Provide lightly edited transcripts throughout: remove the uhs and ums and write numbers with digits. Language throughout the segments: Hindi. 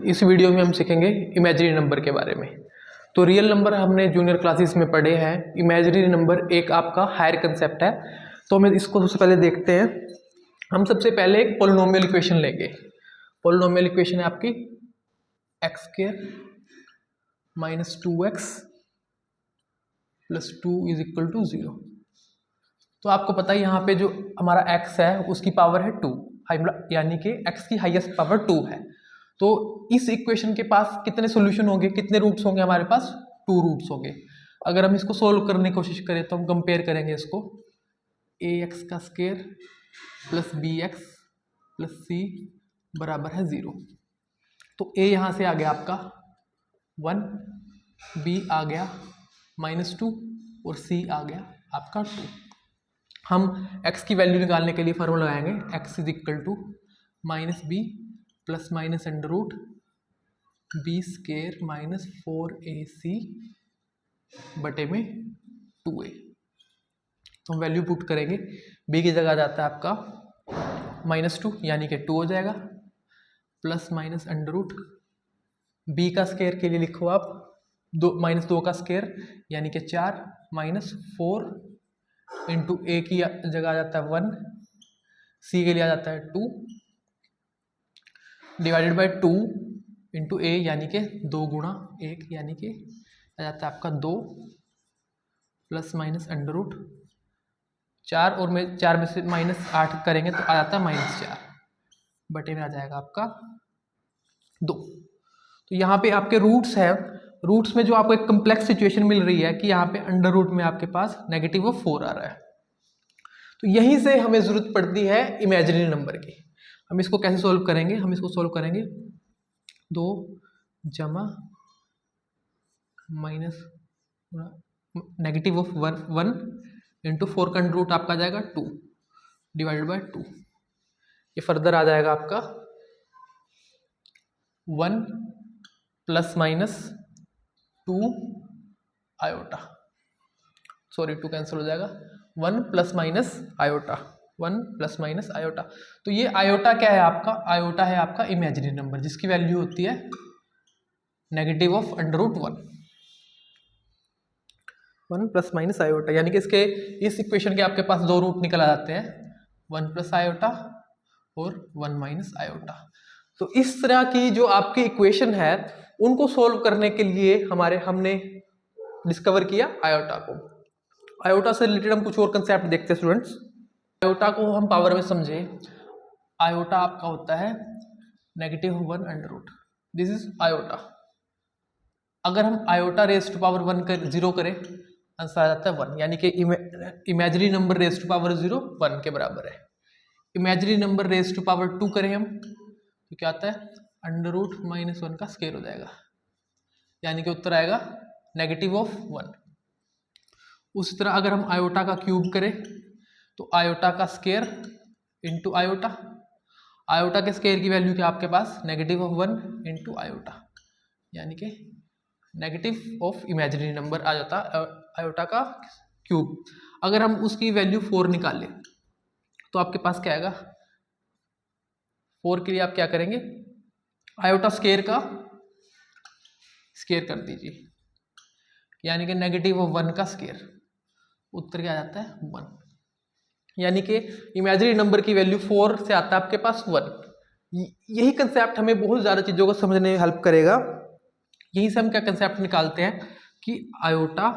इस वीडियो में हम सीखेंगे इमेजिनरी नंबर के बारे में। तो रियल नंबर हमने जूनियर क्लासेस में पढ़े हैं, इमेजिनरी नंबर एक आपका हायर कंसेप्ट है। तो हमें इसको सबसे पहले देखते हैं। हम सबसे पहले एक पोलिनोमियल इक्वेशन लेंगे। पोलिनोमियल इक्वेशन है आपकी x square minus 2x plus 2 is equal to 0। तो आपको पता है यहाँ पे जो हमारा x है उसकी पावर है 2, यानी कि x की हाईएस्ट पावर 2 है। तो इस इक्वेशन के पास कितने सॉल्यूशन होंगे, कितने रूट्स होंगे हमारे पास? 2 रूट्स होंगे। अगर हम इसको सोल्व करने की कोशिश करें तो हम कंपेयर करेंगे इसको, ax का square plus bx plus c बराबर है 0। तो a यहाँ से आ गया आपका 1, b आ गया -2 और c आ गया आपका 2। हम x की वैल्यू निकालने के लिए फॉर्मूला लगाएंगे, x is equal to minus B plus minus under root B square minus 4ac बटे में 2a। तो हम वैल्यू पुट करेंगे, b की जगह जाता है आपका -2 यानी कि 2 हो जाएगा, plus minus under root B का स्केयर के लिए लिखो आप -2 का स्केयर यानी कि 4 माइनस 4 इंटू ए की जगह आ जाता है 1, सी के लिए आ जाता है 2 डिवाइडेड बाई 2 इंटू ए यानी कि 2 गुणा 1 यानी कि आ जाता है आपका 2 प्लस माइनस अंडर रूट 4 और में 4 में से -8 करेंगे तो आ जाता है -4 बटे में आ जाएगा आपका 2। तो यहाँ पे आपके रूट्स है, रूट्स में जो आपको एक कम्प्लेक्स सिचुएशन मिल रही है कि यहाँ पे अंडर रूट में आपके पास -4 आ रहा है। तो यहीं से हमें जरूरत पड़ती है इमेजिनरी नंबर की। हम इसको कैसे सोल्व करेंगे? हम इसको सोल्व करेंगे 2 जमा माइनस -1 इंटू 4 का अंडर रूट आपका आ जाएगा 2 डिवाइडेड बाय 2। ये फर्दर आ जाएगा आपका 1 plus minus 2 iota, sorry 2 cancel हो जाएगा, 1 plus minus iota, 1 plus minus iota. तो ये आयोटा क्या है आपका? आयोटा है आपका इमेजिनरी नंबर जिसकी वैल्यू होती है negative of under root 1 plus minus iota, यानी कि इसके इस इक्वेशन के आपके पास 2 रूट निकल आ जाते हैं, 1 प्लस आयोटा और 1 माइनस आयोटा। तो इस तरह की जो आपकी इक्वेशन है उनको सोल्व करने के लिए हमने डिस्कवर किया आयोटा को। आयोटा से रिलेटेड हम कुछ और कंसेप्ट देखते हैं स्टूडेंट्स। आयोटा को हम पावर में समझे, आयोटा आपका होता है -1 under root, this is iota. अगर हम आयोटा रेज टू पावर 1 कर 0 करें आंसर आ जाता है 1, यानी कि imaginary number raise to power 0 1 के बराबर है। Imaginary number raise to power 2 करें हम तो क्या आता है अंडर रूट -1 का स्क्वायर हो जाएगा, यानी कि उत्तर आएगा -1। उसी तरह अगर हम आयोटा का क्यूब करें तो आयोटा का स्क्वायर इंटू आयोटा, आयोटा के स्क्वायर की वैल्यू क्या आपके पास -1 इंटू आयोटा, यानी कि नेगेटिव ऑफ इमेजिनरी नंबर आ जाता आयोटा का क्यूब। अगर हम उसकी वैल्यू 4 निकालें तो आपके पास क्या आएगा? 4 के लिए आप क्या करेंगे? आयोटा स्क्वायर का स्क्वायर कर दीजिए, यानी कि -1 का स्क्वायर, उत्तर क्या आ जाता है 1। यानी कि इमेजिनरी नंबर की वैल्यू 4 से आता है आपके पास 1। यही कंसेप्ट हमें बहुत ज़्यादा चीज़ों को समझने में हेल्प करेगा। यहीं से हम क्या कंसेप्ट निकालते हैं कि iota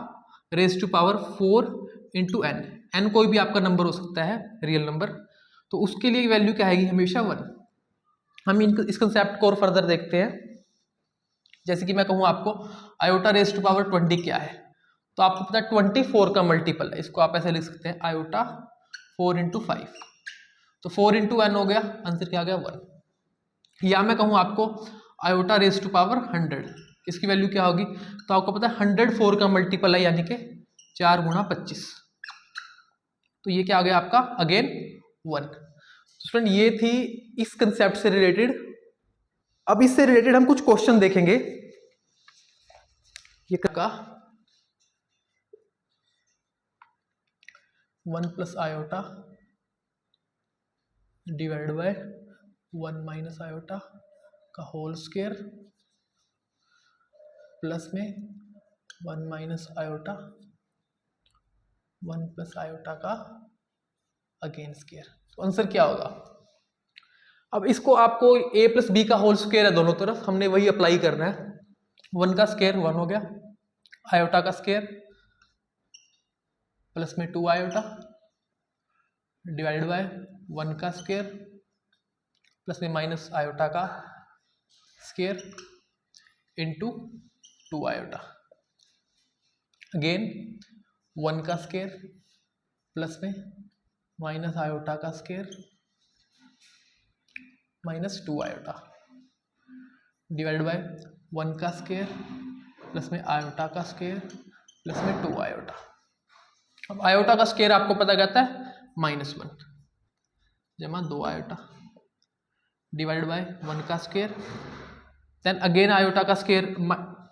raise to power 4 into N, N कोई भी आपका नंबर हो सकता है रियल नंबर, तो उसके लिए वैल्यू क्या आएगी? हमेशा 1। हम इस कंसेप्ट को और फर्दर देखते हैं। जैसे कि मैं कहूँ आपको आयोटा रेज टू पावर 20 क्या है, तो आपको पता है 24 का मल्टीपल है, इसको आप ऐसे लिख सकते हैं आयोटा 4 इंटू 5, तो 4 इंटू एन हो गया, आंसर क्या आ गया 1। या मैं कहूँ आपको आयोटा रेज टू पावर 100, इसकी वैल्यू क्या होगी? तो आपको पता है 104 का मल्टीपल है, यानी कि 4 गुणा 25, तो ये क्या आ गया आपका अगेन 1। स्टूडेंट ये थी इस कंसेप्ट से रिलेटेड। अब इससे रिलेटेड हम कुछ क्वेश्चन देखेंगे। ये का 1 plus iota divide by 1 minus iota का होल स्क्वायर प्लस में 1 माइनस आयोटा 1 प्लस आयोटा का अगेन स्क्वायर। तो आंसर क्या होगा? अब इसको आपको a प्लस बी का होल स्क्वायर है दोनों तरफ, हमने वही अप्लाई करना है। 1 का स्क्वायर 1 हो गया, आयोटा का स्क्वायर प्लस में 2 आयोटा डिवाइडेड बाय 1 का स्क्वायर प्लस में माइनस आयोटा का स्क्वायर इंटू 2 आयोटा, अगेन 1 का स्क्वायर प्लस में माइनस आयोटा का square minus 2 iota divided by 1 का स्क्वायर प्लस में आयोटा का स्क्वायर प्लस में 2 आयोटा। अब आयोटा का स्क्वायर आपको पता कहता है -1 जमा 2 आयोटा डिवाइड बाय 1 का स्क्वायर, देन अगेन आयोटा का स्क्वायर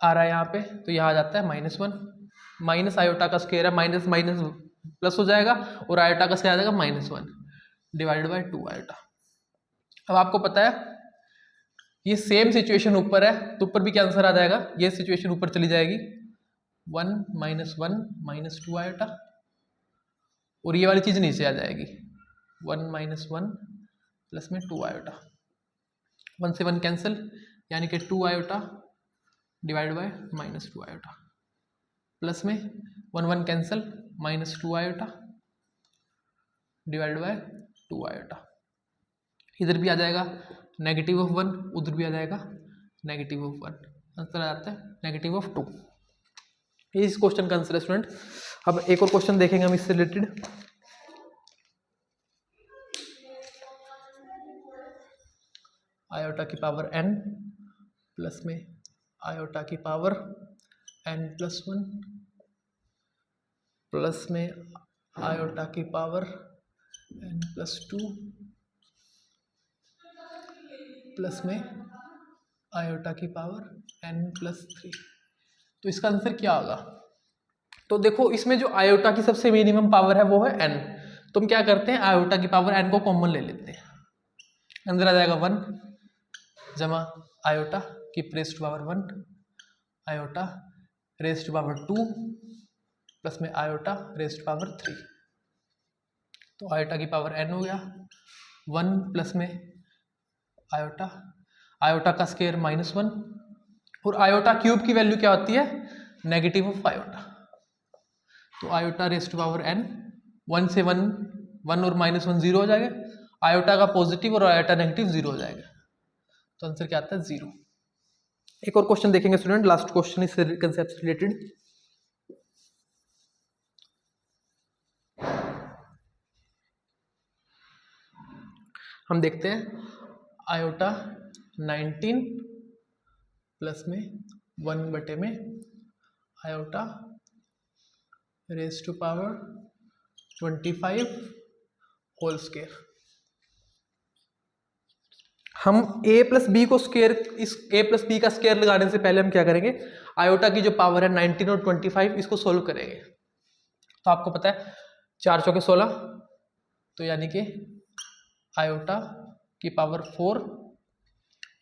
आ रहा है यहाँ पे, तो यहाँ आ जाता है -1 माइनस आयोटा का स्क्वायर है, माइनस माइनस प्लस हो जाएगा और आयोटा का स्क्वायर आ जाएगा -1 डिवाइडेड बाय 2 आयोटा। अब आपको पता है ये सेम सिचुएशन ऊपर है, तो ऊपर भी क्या आंसर आ जाएगा, ये सिचुएशन ऊपर चली जाएगी 1 माइनस 2 आयोटा और ये वाली चीज नीचे आ जाएगी 1 माइनस 1 प्लस में 2 आयोटा, 1 से 1 कैंसिल यानी कि 2 iota divide by -2 iota plus में 1 1 cancel -2 iota divide by 2 iota. इधर भी आ जाएगा -1, उधर भी आ जाएगा -1, आंसर आ जाता है -2। ये इस क्वेश्चन का आंसर है स्टूडेंट। अब एक और क्वेश्चन देखेंगे हम इससे रिलेटेड। आयोटा की पावर n प्लस में आयोटा की पावर n प्लस 1 प्लस में आयोटा की पावर n प्लस 2 प्लस में आयोटा की पावर n प्लस 3। तो इसका आंसर क्या होगा? तो देखो इसमें जो आयोटा की सबसे मिनिमम पावर है वो है n, तो हम क्या करते हैं आयोटा की पावर n को कॉमन ले लेते हैं, अंदर आ जाएगा 1 जमा आयोटा की raise to power 1 iota raise to power 2 plus में आयोटा रेज़ टू पावर 3। तो आयोटा की पावर n हो गया 1 प्लस में आयोटा, आयोटा का स्क्वायर -1 और आयोटा क्यूब की वैल्यू क्या होती है -ऑफ आयोटा। तो iota raise to power n 1 से 1 और -1 0 हो जाएगा, आयोटा का पॉजिटिव और आयोटा नेगेटिव 0 हो जाएगा, तो आंसर क्या आता है 0। एक और क्वेश्चन देखेंगे स्टूडेंट, लास्ट क्वेश्चन इस कंसेप्ट से रिलेटेड। हम देखते हैं आयोटा 19 प्लस में 1 बटे में iota raise to power 25 whole square. हम a प्लस बी को स्क्वायर, इस a प्लस बी का स्क्वायर लगाने से पहले हम क्या करेंगे आयोटा की जो पावर है 19 और 25 इसको सोल्व करेंगे। तो आपको पता है 4 चौके 16, तो यानी कि आयोटा की पावर 4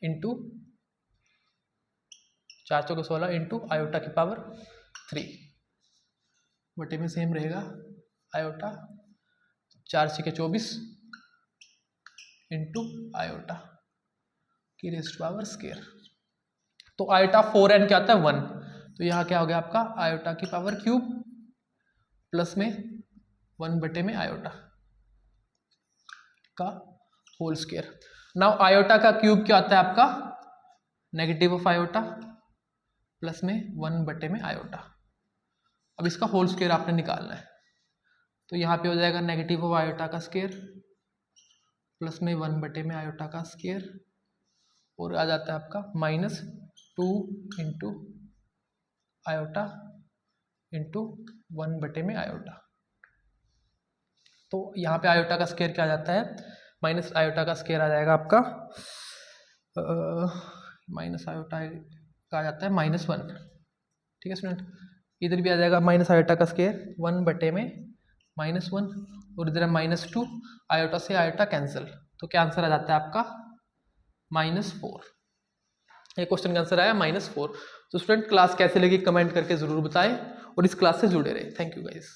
इंटू 4 चौके 16 इंटू आयोटा की पावर 3 बटे में सेम रहेगा आयोटा 4 छके 24 इंटू आयोटा की रेज़ टू पावर स्क्वायर। तो आयोटा 4n क्या आता है 1, तो यहाँ क्या हो गया आपका आयोटा की पावर क्यूब प्लस में 1 बटे में आयोटा का होल स्क्वायर। नाउ आयोटा का क्यूब क्या आता है आपका -ऑफ आयोटा प्लस में 1 बटे में आयोटा। अब इसका होल स्क्वायर आपने निकालना है, तो यहाँ पे हो जाएगा -ऑफ आयोटा का स्क्वायर प्लस में 1 बटे में आयोटा का स्क्वायर और आ जाता है आपका -2 इंटू आयोटा इंटू 1 बटे में आयोटा। तो यहाँ पे आयोटा का स्क्वायर क्या आ जाता है माइनस आयोटा का स्क्वायर आ जाएगा आपका माइनस आयोटा का आ जाता है -1। ठीक है स्टूडेंट, इधर भी आ जाएगा माइनस आयोटा का स्क्वायर 1 बटे में -1 और इधर है -2, आयोटा से आयोटा कैंसिल, तो क्या आंसर आ जाता है आपका -4। ये क्वेश्चन का आंसर आया -4। तो स्टूडेंट क्लास कैसे लगी कमेंट करके ज़रूर बताएं और इस क्लास से जुड़े रहे। Thank you guys.